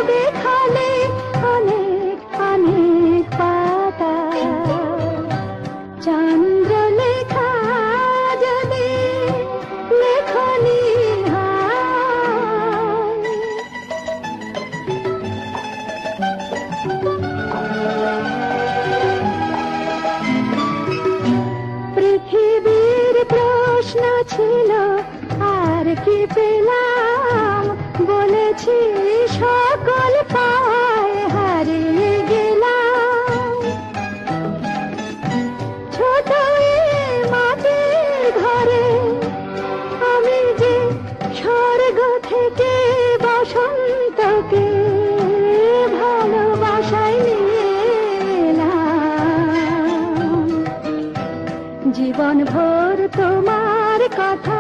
ডুবে খালে অনেক অনেক পাতা, চন্দ্রলেখা যদি লেখনি হয়। পৃথিবীর প্রশ্ন ছিল আর কি পেলাম, বলেছি সকল পায় হারিয়ে গেলাম। ছোট মাটির ঘরে আমি যে স্বর্গ থেকে বসন্তকে ভালোবাসায় নিয়ে এলাম। জীবন ভোর তোমার কথা